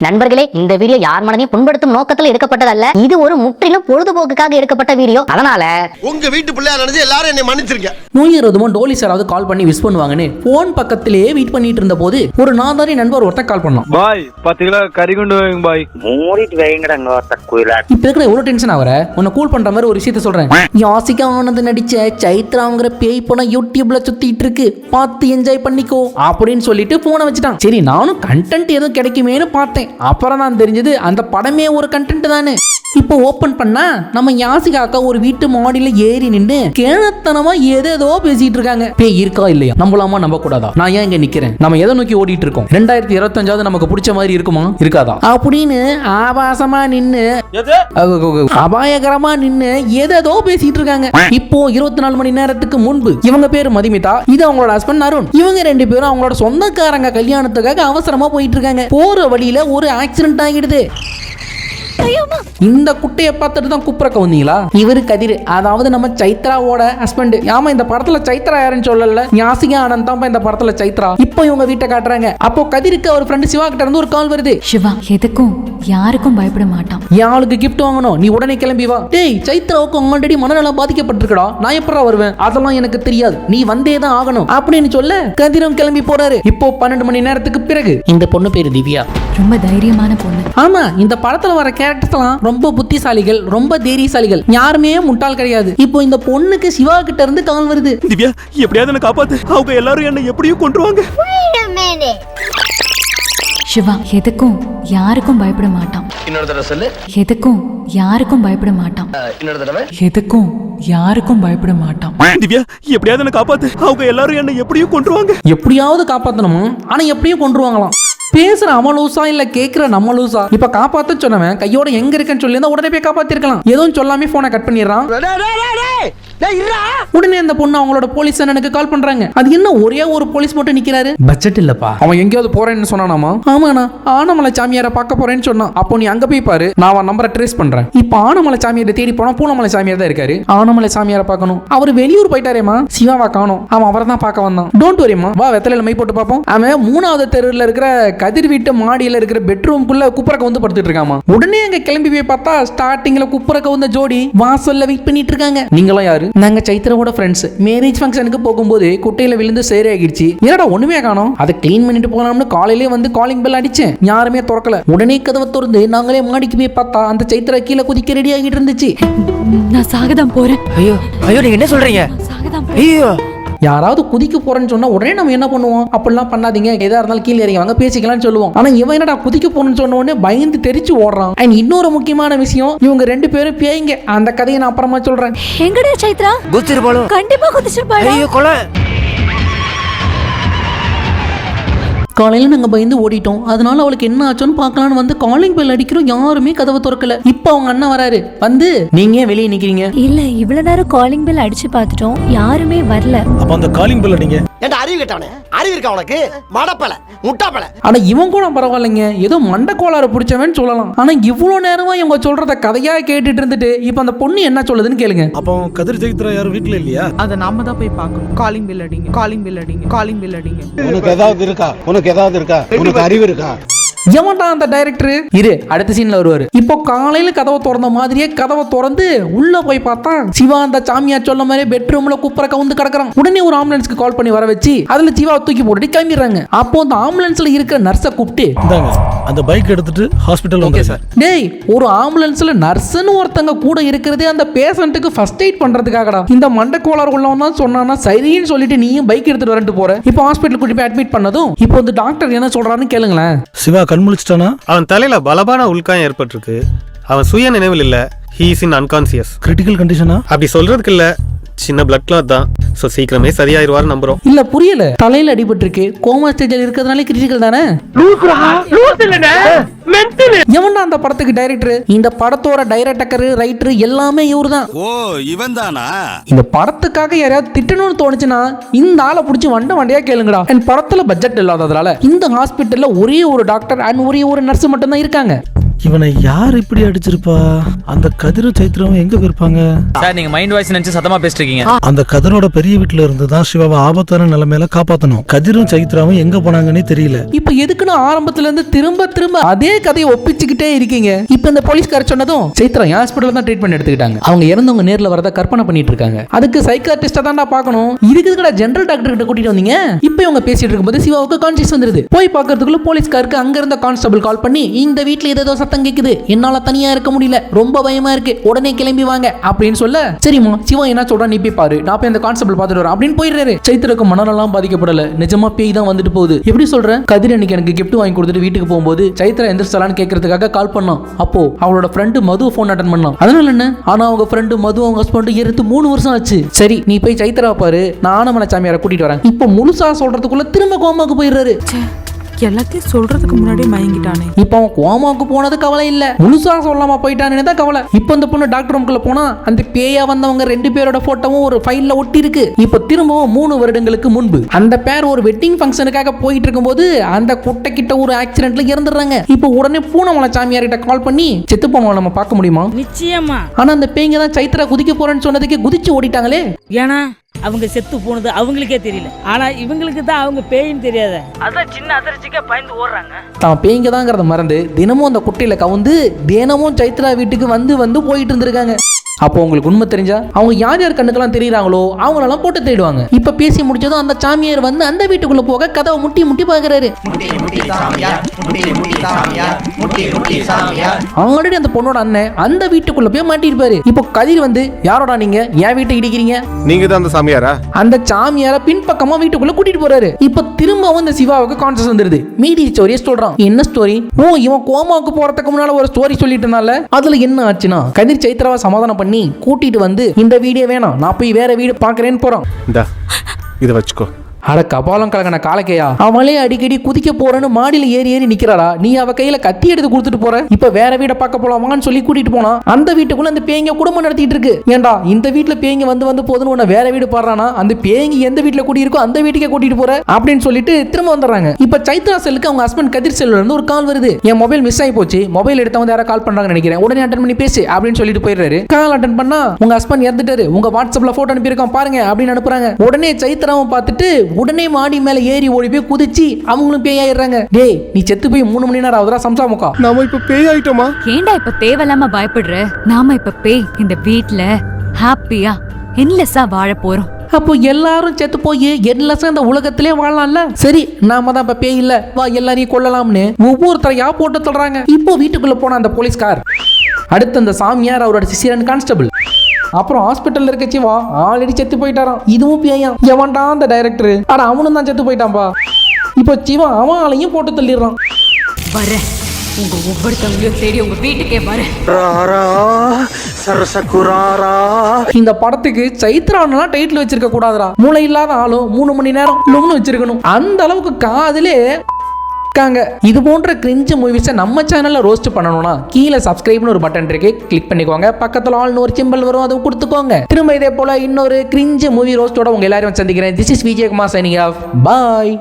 நண்பர்களே, இந்த வீடியோ யார் மனதையும் புண்படுத்தும் நோக்கத்தில் எடுக்கப்பட்டதல்ல. இது ஒரு முற்றிலும் பொழுதுபோக்குக்காக எடுக்கப்பட்ட வீடியோ. அதனால உங்க வீட்டு பிள்ளையா நினைச்சு எல்லாரும் என்னை மன்னிச்சிருங்க. நியூ இயர் அதுவும் டோலி சாராவது கால் பண்ணி விஷ் பண்ணுவாங்கன்னு போன் பக்கத்திலேயே வெயிட் பண்ணிட்டு இருந்த போது ஒரு நாதாரி நண்பர் ஒருத்தர் கால் பண்ணான். பாய் 10 கிலோ கறி கொண்டு வாங்க பாய். மூடிட்டு வைங்கடங்க ஒருத்தர் குயிலா. இப்ப இருக்கிற எவ்வளவு டென்ஷன் ஆவற, உன்னை கூல் பண்ற மாதிரி ஒரு விஷயத்த சொல்றேன். யாசிகா ஆனந்த் நடிச்ச சைத்ராங்கிற பேய் படம் யூடியூப்ல சுத்திட்டு இருக்கு, பார்த்து என்ஜாய் பண்ணிக்கோ அப்படின்னு சொல்லிட்டு போனை வச்சுட்டான். சரி, நானும் கண்டென்ட் எதுவும் கிடைக்குமேனு பார்த்தேன். அப்புறம் தான் தெரிஞ்சது அந்த படமே ஒரு கண்டென்ட் தானே. இப்போ ஓபன் பண்ணா நம்ம யாசிகா அக்கா ஒரு வீட்டு மாடியில ஏறி நின்று கேணத்தனமா ஏதேதோ பேசிட்டு இருக்காங்க. பேய் இருக்கா இல்லையா, நம்பலாமா நம்ப கூடாதா, நான் ஏன் இங்க நிக்கிறேன், நம்ம எதை நோக்கி ஓடிட்டு இருக்கோம், 2025 நமக்கு பிடிச்ச மாதிரி இருக்குமா இருக்காதா அப்படின்னு ஆபாசமா நின்னு அபாயகரமா நின்னு ஏதேதோ பேசிட்டு இருக்காங்க. இப்போ 24 மணி நேரத்துக்கு முன்பு இவங்க பேரு மதுமிதா, இது அவங்களோட ஹஸ்பண்ட் அருண். இவங்க ரெண்டு பேரும் அவங்களோட சொந்தக்காரங்க கல்யாணத்துக்காக அவசரமா போயிட்டு இருக்காங்க. போற வழியில ஒரு ஆக்சிடென்ட் ஆகிடுது. இந்த குட்டையை பார்த்துட்டு தான் குப்புறக்க வந்தீங்களா? இவரு கதிர், அதாவது நம்ம சைத்ராவோட ஹஸ்பண்ட். ஆமா, இந்த படத்துல சைத்ரா யாருன்னு சொல்லல, யாசிகா ஆனந்த் தான் இந்த படத்துல சைத்ரா. இப்போ இவங்க வீட்டை காட்டுறாங்க. அப்போ கதிருக்கு அவர் ஃப்ரெண்ட் சிவா கிட்ட இருந்து ஒரு கால் வருது. சிவா எதுக்கும் யாருக்கும் பயப்பட மாட்டான். யாளுக்கு கிஃப்ட் வாங்கணும், நீ உடனே கிளம்பி வா. டேய், சைத்ராவுக்கு ஆல்ரெடி மனநலம் பாதிக்கப்பட்டிருக்கடா, நான் எப்படா வருவேன், அதெல்லாம் எனக்கு தெரியாது, நீ வந்தே தான் ஆகணும் அப்படின்னு சொல்ல கதிரும் கிளம்பி போறாரு. இப்போ 12 மணி நேரத்துக்கு பிறகு இந்த பொண்ணு பேரு திவ்யா, ரொம்ப தைரியமான பொண்ணு. ஆமா, இந்த படத்துல வர கேரக்டர்ஸ்லாம் ரொம்ப புத்திசாலிகள், ரொம்ப தைரியசாலிகள், யாருமே முட்டாள் கிடையாது. இப்போ இந்த பொண்ணுக்கு சிவா கிட்ட இருந்து கால் வருது. திவ்யா, எப்படியாவது என்ன காப்பாத்து, அவங்க எல்லாரும் என்ன எப்படியும் கொன்றுவாங்க. சிவா எதுக்கும் யாருக்கும் பயப்பட மாட்டான். இன்னொரு தடவை சொல்லு. எதுக்கும் யாருக்கும் பயப்பட மாட்டான். இன்னொரு தடவை. எதுக்கும் யாருக்கும் பயப்பட மாட்டான். திவ்யா, எப்படியாவது என்ன காப்பாத்து, அவங்க எல்லாரும் என்ன எப்படியும் கொன்றுவாங்க. எப்படியாவது காப்பாத்தணுமா, ஆனா எப்படியும் கொன்றுவாங்களாம். பேசுற அமலூசா இல்ல கேக்குற நம்ம லூசா? இப்ப காப்பாத்த சொன்னவன் கையோட எங்க இருக்குன்னு சொல்லி உடனே போய் காப்பாத்திருக்கலாம். எதுவும் சொல்லாம போனை கட் பண்ணிடுறான். உடனே அந்த பொண்ணு அவங்களோட போலீஸ் அண்ணனுக்கு கால் பண்றாங்க. அது என்ன ஒரே ஒரு போலீஸ் மட்டும் நிக்கிறாரு? பட்ஜெட் இல்லப்பா, அவன் எங்கேயாவது போறேன்னு சொன்னானாமா? ஆமாண்ணா, ஆனமலை சாமியாரை பார்க்க போறேன்னு சொன்னான். அப்போ நீ அங்க போய் பாரு, நான் அவன் நம்பரை ட்ரேஸ் பண்றேன். இப்ப ஆனமலை சாமியாரை தேடி போனா பூனமலை சாமியார் தான் இருக்காரு. ஆனமலை சாமியாரை பார்க்கணும். அவர் வெளியூர் போயிட்டாரேமா, சிவாவா காணோம். அவன் அவரை தான் பார்க்க வந்தான். டோன்ட் வரிமா, வா வெத்தலையில மை போட்டு பார்ப்போம். அவன் 3வது தெருவில் இருக்கிற கதிர் வீட்டு மாடியில இருக்கிற பெட்ரூம்குள்ள குப்புறக்க வந்து படுத்துட்டு இருக்காமா. உடனே அங்க கிளம்பி போய் பார்த்தா ஸ்டார்டிங்ல குப்புறக்க வந்த ஜோடி வாசல்ல வெயிட் பண்ணிட்டு இருக்காங்க. நீங்களும் யாரு? நாங்க சைத்ராவோட ஃப்ரெண்ட்ஸ். மேரேஜ் ஃபங்க்ஷனுக்கு போகும்போது குட்டையில விழுந்து சேரே ஆகிடுச்சு. என்னடா ஒண்ணுமே காணோம், அதை கிளீன் பண்ணிட்டு போலாம்னு காலையிலே வந்து காலிங் பெல் அடிச்சேன், யாருமே திறக்கல. உடனே கதவை திறந்து நாங்களே மாடிக்கு போய் பார்த்தா அந்த சைத்ரா கீழே குதிக்க ரெடி ஆகிட்டு இருந்துச்சு. நான் சாகதான் போறேன். ஐயோ ஐயோ, நீங்க என்ன சொல்றீங்க? சாகதான் ஐயோ, யாராவது குதிக்க போறேன்னு சொன்னா உடனே நம்ம என்ன பண்ணுவோம், அப்படிலாம் பண்ணாதீங்க, எதா இருந்தாலும் கீழே இறங்கி வாங்க பேசிக்கலாம்னு சொல்லுவோம். ஆனா இவன் என்னடா குதிக்க போறேன்னு சொன்ன உடனே பயந்து தெரிச்சு ஓடுறான். அண்ட் இன்னொரு முக்கியமான விஷயம், இவங்க ரெண்டு பேரும் பேய்ங்க. அந்த கதையை நான் அப்புறமா சொல்றேன். எங்கடா சைத்ரா? குதிச்சிருப்பாளோ? கண்டிப்பா குதிச்சிருப்பாளா? ஐயோ கொலை. காலையில நாங்க பயந்து ஓடிட்டோம். அதனால அவளுக்கு என்ன ஆச்சோன்னு பார்க்கலான்னு வந்து காலிங் பெல் அடிக்கிறோம், யாருமே கதவை திறக்கல. இப்போ அவங்க அண்ணன் வராரு. வந்து நீங்க ஏன் வெளியே நிக்கிறீங்க? இல்ல, இவ்வளவு நேரம் காலிங் பெல் அடிச்சு பார்த்துட்டோம், யாருமே வரல. அப்ப அந்த காலிங் பெல் அடிங்க. ஏன்டா அறிவு கேட்டவனே, அறிவு இருக்கா உனக்கு? மடப்பல முட்டாப்பல. ஆனா இவன் கூட பரவாயில்லைங்க, ஏதோ மண்டை கோளாறு பிடிச்சவன்னு சொல்லலாம். ஆனா இவ்வளவு நேரமா இவங்க சொல்றத கதையா கேட்டுட்டு இருந்துட்டு இப்ப அந்த பொண்ணு என்ன சொல்லுதுன்னு கேளுங்க. அப்போ கதிர் சைத்ரா யாரும் வீட்ல இல்லையா? அத நாம தான் போய் பார்க்கணும். காலிங் பெல் அடிங்க, காலிங் பெல் அடிங்க, காலிங் பெல் அடிங்க. உனக்கு ஏதாவது இருக்கா? உனக்கு ஏதாவது இருக்கா? உனக்கு அறிவு இருக்கா? எவன்டா அந்த டைரக்டர்? இரு, அடுத்த சீன்ல வருவாரு. இப்போ காலையில கதவை திறந்த மாதிரியே கதவை திறந்து உள்ள போய் பார்த்தா சிவா அந்த சாமியார் சொல்ல மாதிரி பெட்ரூம்ல குப்புற கவுந்து கிடக்குறான். உடனே ஒரு ஆம்புலன்ஸ்க்கு கால் பண்ணி வர வச்சு அதுல சிவா தூக்கி போட்டுட்டு கிளம்பிடுறாங்க. அப்போ அந்த ஆம்புலன்ஸ்ல இருக்கிற நர்ஸை கூப்பிட்டு அந்த பைக் எடுத்துட்டு ஹாஸ்பிடல் வந்து சார். டேய், ஒரு ஆம்புலன்ஸ்ல நர்ஸ்னு ஒருத்தங்க கூட இருக்கிறதே அந்த பேஷண்ட்டுக்கு ஃபர்ஸ்ட் எய்ட் பண்றதுக்காகடா. இந்த மண்டை கோளாறு உள்ளவன் தான் சொன்னானா சரின்னு சொல்லிட்டு நீயும் பைக் எடுத்துட்டு வரட்டு போற. இப்போ ஹாஸ்பிடல் கூட்டி போய் அட்மிட் பண்ணதும் இப்போ இந்த டாக்டர் என்ன சொல்றாருன்னு கேளுங்களேன். சிவா கண்முழிச்சிட்டானா? அவன் தலையில பலமான உள்காயம் ஏற்பட்டிருக்கு. அவன் சுய நினைவில் இல்ல, he is in unconscious. Critical கண்டிஷனா? அப்படி சொல்றதுக்கு இல்ல, சின்ன பிளட் கிளாட் தான். சோ சீக்கிரமே சரியாயிருவாரு நம்புறோம். இல்ல புரியல, தலையில அடிபட்டிருக்கு, கோமா ஸ்டேஜ்ல இருக்கிறதுனால கிரிட்டிக்கல் தானே? எவன்டா அந்த படத்துக்கு டைரக்டர்? இந்த படத்தோட டைரக்டர், ரைட்டர் எல்லாமே இவரு தான். ஓ, இவன் தானா? இந்த படத்துக்காக யாரையாவது திட்டணும்னு தோணுச்சுன்னா இந்த ஆளை பிடிச்சி வண்டியா கேளுங்கடா. என் படத்துல பட்ஜெட் இல்லாததால இந்த ஹாஸ்பிட்டல்ல ஒரே ஒரு டாக்டர் அண்ட் ஒரே ஒரு நர்ஸ் மட்டும் தான் இருக்காங்க. இவனை யார் இப்படி அடிச்சிருப்பா? அந்த கதிரும் சைத்திரமும் எங்க போயிருப்பாங்க? சார் நீங்க மைண்ட் வாய்ஸ் நினைச்சு சத்தமா பேசிட்டு இருக்கீங்க. அந்த கதிரோட பெரிய வீட்டுல இருந்து தான் சிவாவை ஆபத்தான நிலைமையில காப்பாத்தணும். கதிரும் சைத்திராவும் எங்க போனாங்கன்னே தெரியல. இப்ப எதுக்குன்னு ஆரம்பத்துல இருந்து திரும்ப அதே கதையை ஒப்பிச்சுக்கிட்டே இருக்கீங்க. இப்ப இந்த போலீஸ்கார சொன்னதும் சைத்ரா ஹாஸ்பிடல்ல தான் ட்ரீட்மெண்ட் எடுத்துக்கிட்டாங்க. அவங்க இறந்தவங்க நேர்ல வரத கற்பனை பண்ணிட்டு இருக்காங்க. அதுக்கு சைக்காட்ரிஸ்டா தான்டா பார்க்கணும். இதுக்கு எதுக்குடா ஜெனரல் டாக்டர் கிட்ட கூட்டிட்டு வந்தீங்க? இப்ப இவங்க பேசிட்டு இருக்கும்போது சிவாவுக்கு கான்ஷியஸ் வந்துருது. போய் பார்க்கிறதுக்குள்ள போலீஸ்காருக்கு அங்க இருந்த கான்ஸ்டபிள் கால் பண்ணி இந்த வீட்ல ஏதோ சத்தம் கேக்குது, என்னால தனியா இருக்க முடியல, ரொம்ப பயமா இருக்கு, உடனே கிளம்பி வாங்க அப்படின்னு சொல்ல, சரிம்மா சிவா என்ன சொல்றா நீ போய் பாரு, நான் போய் அந்த கான்ஸ்டபிள் பார்த்துட்டு வரேன் அப்படின்னு போயிடுறாரு. சைத்திரக்கு மனநலம் பாதிக்கப்படல, நிஜமா பேய் தான் வந்துட்டு போகுது. எப்படி சொல்றேன்? கதிர் அன்னைக்கு எனக்கு கிஃப்ட் வாங்கி கொடுத்துட்டு வீட்டுக்கு போகும்போது சைத்ரா எந்திரிச்சலான்னு கேட்கறதுக்காக கால் பண்ணான். அப்போ அவளோட ஃப்ரெண்டு மது போன் அட்டன் பண்ணான். அதனால என்ன, ஆனா அவங்க ஃப்ரெண்டு மது அவங்க ஹஸ்பண்ட் இருந்து 3 வருஷம் ஆச்சு. சரி நீ போய் சைத்ரா பாரு, நான் ஆனமலை சாமியாரை கூட்டிட்டு வரேன். இப்போ முழுசா சொல்றதுக்குள்ள திரும்ப கோமாக்கு போயிடுறாரு. எல்லாத்தையும் சொல்றதுக்கு முன்னாடியே மயங்கிட்டானே. இப்போ அவன் கோமாவுக்கு போனது கவலை இல்ல, முழுசா சொல்லாம போயிட்டானே தான் கவலை. இப்போ இந்த பொண்ணு டாக்டர் ரூம்குள்ள போனா அந்த பேயா வந்தவங்க 2 பேரோட போட்டோவும் ஒரு ஃபைல்ல ஒட்டி இருக்கு. இப்போ திரும்பவும் 3 வருடங்களுக்கு முன்பு அந்த பேர் ஒரு வெட்டிங் ஃபங்க்ஷனுக்காக போயிட்டு இருக்கும்போது அந்த குட்டை கிட்ட ஒரு ஆக்சிடென்ட்ல இறந்துடுறாங்க. இப்போ உடனே பூனமலை சாமியார் கிட்ட கால் பண்ணி செத்து போனவங்க நம்ம பார்க்க முடியுமா? நிச்சயமா. ஆனா அந்த பேய்ங்க தான் சைத்ரா குதிக்க போறேன்னு சொன்னதுக்கு குதிச்சு ஓடிட்டாங்களே. ஏன்னா அவங்க செத்து போனது அவங்களுக்கே தெரியல, ஆனா இவங்களுக்கு தான் அவங்க பேயின்னு தெரியாத, அதான் சின்ன அதிர்ச்சிக்கே பயந்து ஓடுறாங்க. தான் பேய்ங்க தாங்கிறத மறந்து தினமும் அந்த குட்டையில கவுந்து தினமும் சைத்ரா வீட்டுக்கு வந்து போயிட்டு இருந்திருக்காங்க. அப்போ உங்களுக்கு உண்மை தெரிஞ்சா அவங்க யார் யார் கண்ணுக்கெல்லாம் தெரியுறாங்களோ அவங்களெல்லாம் போட்டு தேடுவாங்க. இப்ப பேசி முடிச்சதும் அந்த சாமியார் வந்து அந்த வீட்டுக்குள்ள போக கதவை முட்டி பாக்குறாரு. ஆல்ரெடி அந்த பொண்ணோட அண்ணன் அந்த வீட்டுக்குள்ள போய் மாட்டிருப்பாரு. இப்போ கதிர் வந்து யாரோட நீங்க என் வீட்டை இடிக்கிறீங்க? நீங்க தான் அந்த சாமியாரா? அந்த சாமியார பின்பக்கமா வீட்டுக்குள்ள கூட்டிட்டு போறாரு. இப்ப திரும்பவும் இந்த சிவாவுக்கு கான்சியஸ் வந்துருது. மீதி ஸ்டோரியை சொல்றான். என்ன ஸ்டோரி? இவன் கோமாவுக்கு போறதுக்கு முன்னால ஒரு ஸ்டோரி சொல்லிட்டு இருந்தால, அதுல என்ன ஆச்சுன்னா கதிர் சைத்ராவை சமாதானம் பண்ணி கூட்டிட்டு வந்து இந்த வீடியோ வேணாம் நான் போய் வேற வீடு பாக்குறேன்னு போறான். இத வச்சுக்கோ. அட கபாலம் கலகன காலக்கையா, அவளே அடிக்கடி குதிக்க போறேன்னு மாடியில ஏறி நிக்கிறாடா, நீ அவ கையில கத்தி எடுத்து கொடுத்துட்டு போற. இப்ப வேற வீட பார்க்க போலாமான்னு சொல்லி கூட்டிட்டு போனா அந்த வீட்டுக்குள்ள அந்த பேய்ங்க குடும்பம் நடத்திட்டு இருக்கு. ஏண்டா இந்த வீட்டுல பேய்ங்க வந்து போதுன்னு உன்ன வேற வீடு பாடுறானா, அந்த பேய்ங்க எந்த வீட்டுல கூட்டி இருக்கோ அந்த வீட்டுக்கே கூட்டிட்டு போற அப்படின்னு சொல்லிட்டு திரும்ப வந்துடுறாங்க. இப்ப சைத்ரா செல்லுக்கு அவங்க ஹஸ்பண்ட் கதிர் செல்லுல இருந்து ஒரு கால் வருது. என் மொபைல் மிஸ் ஆகி போச்சு, மொபைல் எடுத்த வந்து யாரா கால் பண்றாங்கன்னு நினைக்கிறேன், உடனே அட்டன் பண்ணி பேசு அப்படின்னு சொல்லிட்டு போயிடுறாரு. கால் அட்டன் பண்ணா உங்க ஹஸ்பண்ட் இறந்துட்டாரு, உங்க வாட்ஸ்அப்ல போட்டோ அனுப்பியிருக்கான் பாருங்க அப்படின்னு அனுப்புறாங்க. உடனே சைத்ராவும் பார்த்துட்டு உடனே மாடி மேல ஏறி ஓடி போய் குதிச்சு அவங்களும் பேய் ஆயிடுறாங்க. டேய் நீ செத்து போய் 3 மணி நேரம் ஆகுதா சம்சா முக்கா, நாம இப்ப பேய் ஆயிட்டோமா? ஏண்டா இப்ப தேவையில்லாம பயப்படுற? நாம இப்ப பேய் இந்த வீட்ல ஹாப்பியா என்லெஸ்ஸா வாழ போறோம். அப்போ எல்லாரும் செத்து போய் என்லெஸ்ஸா இந்த உலகத்திலே வாழலாம்ல. சரி நாம தான் இப்ப பேய் இல்ல, வா எல்லாரையும் கொல்லலாம்னு ஒவ்வொருத்தரையா போட்டு சொல்றாங்க. இப்போ வீட்டுக்குள்ள போன அந்த போலீஸ்கார், அடுத்து அந்த சாமியார் அவரோட சிசியன் கான்ஸ்டபிள், அப்புறம் ஹாஸ்பிட்டல்ல இருக்க சிவா ஆல்ரெடி செத்து போயிட்டாராம். இதுவும் பேயா. எவன்டா அந்த டைரக்டர்? ஆனா அவனும் தான் செத்து போயிட்டான்பா. இப்போ சிவா அவளையும் போட்டு தள்ளிடுறான். வர உங்க ஒவ்வொருத்தவங்களையும் தேடி உங்க வீட்டுக்கே வர. இந்த படத்துக்கு சைத்ரான்லாம் டைட்டில் வச்சிருக்க கூடாதுடா. மூளை இல்லாத ஆளும் 3 மணி நேரம் லும்னு வச்சிருக்கணும். அந்த அளவுக்கு காதிலே இது போன்ற கிரிஞ்ச மூவிஸை நம்ம சேனல்ல ரோஸ்ட் பண்ணணும்னா கீழே சப்ஸ்கிரைப்னு ஒரு பட்டன் இருக்கு, கிளிக் பண்ணிக்கோங்க. பக்கத்துல ஆல்னு ஒரு சிம்பிள் வரும், அதை கொடுத்துக்கோங்க. திரும்ப இதே போல இன்னொரு கிரிஞ்ச மூவி ரோஸ்டோட உங்க எல்லாரும் சந்திக்கிறேன். This is Vijayakumar signing off. Bye.